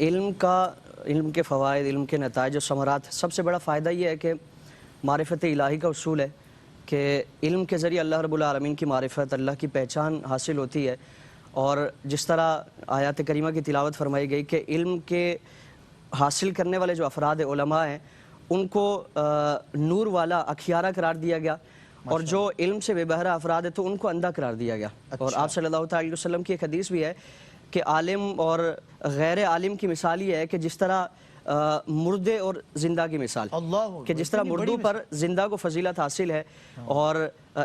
علم کے فوائد، علم کے نتائج و ثمرات، سب سے بڑا فائدہ یہ ہے کہ معرفت الہی کا اصول ہے کہ علم کے ذریعے اللہ رب العالمین کی معرفت، اللہ کی پہچان حاصل ہوتی ہے۔ اور جس طرح آیات کریمہ کی تلاوت فرمائی گئی کہ علم کے حاصل کرنے والے جو افراد علماء ہیں ان کو نور والا اکھیارہ قرار دیا گیا، اور جو علم سے بے بہرہ افراد ہیں تو ان کو اندھا قرار دیا گیا۔ اور آپ صلی اللہ علیہ وسلم کی ایک حدیث بھی ہے کہ عالم اور غیر عالم کی مثال یہ ہے کہ جس طرح مردے اور زندہ کی مثال، کہ جس طرح مردوں پر زندہ کو فضیلت حاصل ہے، اور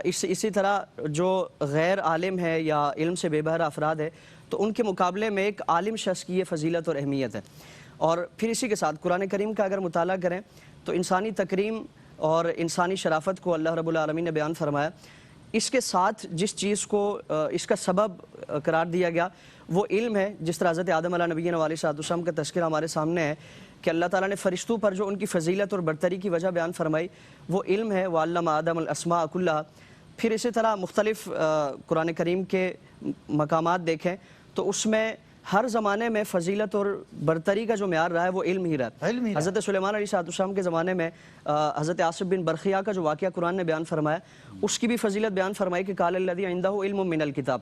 اسی طرح جو غیر عالم ہے یا علم سے بے بہرہ افراد ہے تو ان کے مقابلے میں ایک عالم شخص کی یہ فضیلت اور اہمیت ہے۔ اور پھر اسی کے ساتھ قرآن کریم کا اگر مطالعہ کریں تو انسانی تکریم اور انسانی شرافت کو اللہ رب العالمین نے بیان فرمایا۔ اس کے ساتھ جس چیز کو اس کا سبب قرار دیا گیا وہ علم ہے، جس طرح حضرت آدم علیہ نبینا علیہ الصلوۃ والسلام کا تذکرہ ہمارے سامنے ہے کہ اللہ تعالیٰ نے فرشتوں پر جو ان کی فضیلت اور برتری کی وجہ بیان فرمائی وہ علم ہے، وَعَلَّمَ آدَمَ الْأَسْمَاءَ كُلَّهَا۔ پھر اسی طرح مختلف قرآن کریم کے مقامات دیکھیں تو اس میں ہر زمانے میں فضیلت اور برتری کا جو معیار رہا ہے وہ علم ہی رہا ہے۔ حضرت سلیمان علیہ السلام کے زمانے میں حضرت آصف بن برخیہ کا جو واقعہ قرآن نے بیان فرمایا اس کی بھی فضیلت بیان فرمائی کہ قال الذی عندہ علم من الکتاب۔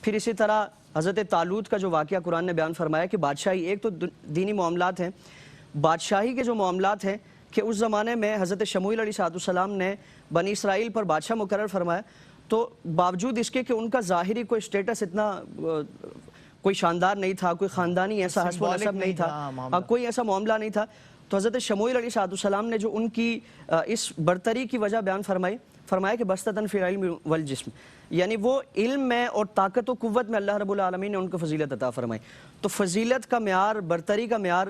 پھر اسی طرح حضرت طالوت کا جو واقعہ قرآن نے بیان فرمایا کہ بادشاہی، ایک تو دینی معاملات ہیں، بادشاہی کے جو معاملات ہیں کہ اس زمانے میں حضرت شموئیل علیہ السلام نے بنی اسرائیل پر بادشاہ مقرر فرمایا، تو باوجود اس کے کہ ان کا ظاہری کوئی سٹیٹس اتنا کوئی شاندار نہیں تھا، کوئی خاندانی ایسا حسب و نسب نہیں تھا، کوئی ایسا معاملہ نہیں تھا، تو حضرت شموئیل علیہ السلام نے جو ان کی اس برتری کی وجہ بیان فرمایا کہ بسطتاً فی العلم والجسم، یعنی وہ علم میں اور طاقت و قوت میں اللہ رب العالمین نے ان کو فضیلت عطا فرمائی۔ تو فضیلت کا معیار، برتری کا معیار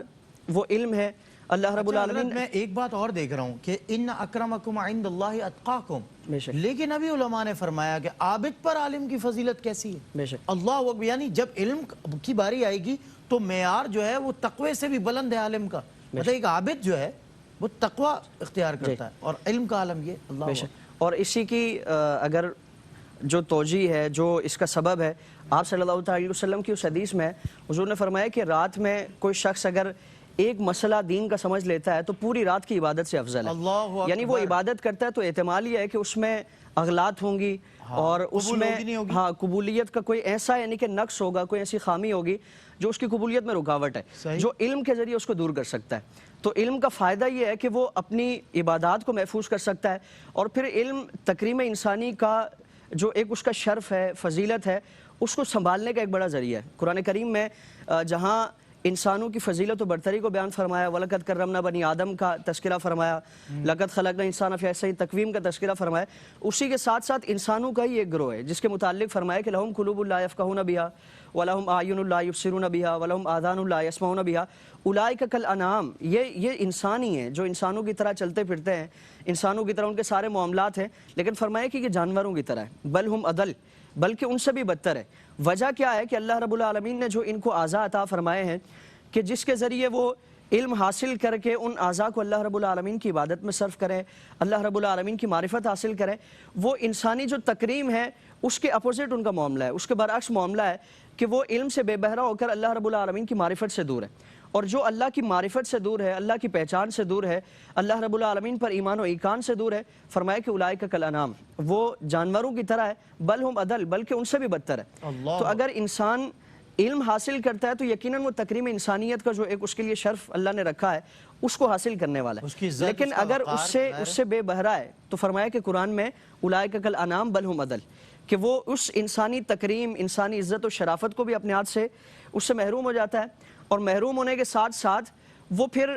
وہ علم ہے۔ اللہ رب العالمین میں ایک بات اور دیکھ رہا ہوں کہ ان اکرمکم عند اللہ اتقاکم، لیکن ابھی علماء نے فرمایا کہ عابد پر عالم کی فضیلت کیسی ہے؟ بے شک اللہ اکبر، یعنی جب علم کی باری آئے گی تو معیار جو ہے وہ تقوی سے بھی بلند ہے عالم کا۔ مطلب ایک عابد جو ہے وہ تقوی اختیار کرتا ہے، اور علم کا عالم یہ اللہ اکبر۔ اور اسی کی اگر جو توجیہ ہے، جو اس کا سبب ہے، آپ صلی اللہ علیہ وسلم کی اس حدیث میں حضور نے فرمایا کہ رات میں کوئی شخص اگر ایک مسئلہ دین کا سمجھ لیتا ہے تو پوری رات کی عبادت سے افضل ہے۔ یعنی وہ عبادت کرتا ہے تو احتمال یہ ہے کہ اس میں اغلاط ہوں گی اور اس میں قبولیت کا کوئی ایسا یعنی کہ نقص ہوگا، کوئی ایسی خامی ہوگی جو اس کی قبولیت میں رکاوٹ ہے، جو علم کے ذریعے اس کو دور کر سکتا ہے۔ تو علم کا فائدہ یہ ہے کہ وہ اپنی عبادات کو محفوظ کر سکتا ہے، اور پھر علم تکریم انسانی کا جو ایک اس کا شرف ہے، فضیلت ہے، اس کو سنبھالنے کا ایک بڑا ذریعہ ہے۔ قرآن کریم میں جہاں انسانوں کی فضیلت و برتری کو بیان فرمایا، وَلَقَدْ كَرَّمْنَا بَنِي آدم کا تذکرہ فرمایا، لَقَدْ خَلَقْنَا الْإِنسَانَ فِي أَحْسَنِ تَقْوِيمٍ کا تذکرہ فرمایا، اسی کے ساتھ ساتھ انسانوں کا ہی ایک گروہ ہے جس کے متعلق فرمایا کہ لَهُمْ قُلُوبٌ لَا يَفْقَهُونَ بِهَا وَلَهُمْ أَعْيُنٌ لَا يُبْصِرُونَ بِهَا وَلَهُمْ آذَانٌ لَا يَسْمَعُونَ بِهَا أُولَٰئِكَ كَالْأَنْعَامِ۔ یہ انسان ہی ہیں جو انسانوں کی طرح چلتے پھرتے ہیں، انسانوں کی طرح ان کے سارے معاملات ہیں، لیکن فرمایا کہ یہ جانوروں کی طرح ہے، بل ہم اضل، بلکہ ان سے بھی بدتر ہے۔ وجہ کیا ہے کہ اللہ رب العالمین نے جو ان کو اعضاء عطا فرمائے ہیں کہ جس کے ذریعے وہ علم حاصل کر کے ان اعضاء کو اللہ رب العالمین کی عبادت میں صرف کریں، اللہ رب العالمین کی معرفت حاصل کریں، وہ انسانی جو تکریم ہے اس کے اپوزٹ ان کا معاملہ ہے، اس کے برعکس معاملہ ہے کہ وہ علم سے بے بہرہ ہو کر اللہ رب العالمین کی معرفت سے دور ہے۔ اور جو اللہ کی معرفت سے دور ہے، اللہ کی پہچان سے دور ہے، اللہ رب العالمین پر ایمان و ایقان سے دور ہے، فرمایا کہ اولئک کالانعام، وہ جانوروں کی طرح ہے، بل ہم اضل، بلکہ ان سے بھی بدتر ہے۔ تو اگر انسان علم حاصل کرتا ہے تو یقیناً وہ تکریم انسانیت کا جو ایک اس کے لیے شرف اللہ نے رکھا ہے اس کو حاصل کرنے والا ہے، لیکن اگر اس سے بے بہرہ ہے تو فرمایا کہ قرآن میں اولئک کالانعام بل ہم اضل، کہ وہ اس انسانی تکریم، انسانی عزت و شرافت کو بھی اپنے ہاتھ سے اس سے محروم ہو جاتا ہے، اور محروم ہونے کے ساتھ ساتھ وہ پھر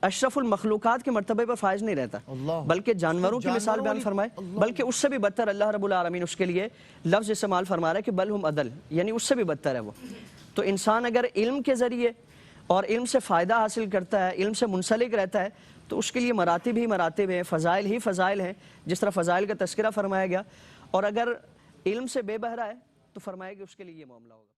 اشرف المخلوقات کے مرتبے پر فائز نہیں رہتا، بلکہ جانوروں کی مثال بیان فرمائے، بلکہ اس سے بھی بدتر اللہ رب العالمین اس کے لیے لفظ استعمال فرما رہا ہے کہ بل ہم اضل، یعنی اس سے بھی بدتر ہے وہ۔ تو انسان اگر علم کے ذریعے اور علم سے فائدہ حاصل کرتا ہے، علم سے منسلک رہتا ہے، تو اس کے لیے مراتب ہی مراتب ہیں، فضائل ہی فضائل ہیں، جس طرح فضائل کا تذکرہ فرمایا گیا، اور اگر علم سے بے بہرہ ہے تو فرمایا کہ اس کے لیے یہ معاملہ ہوگا۔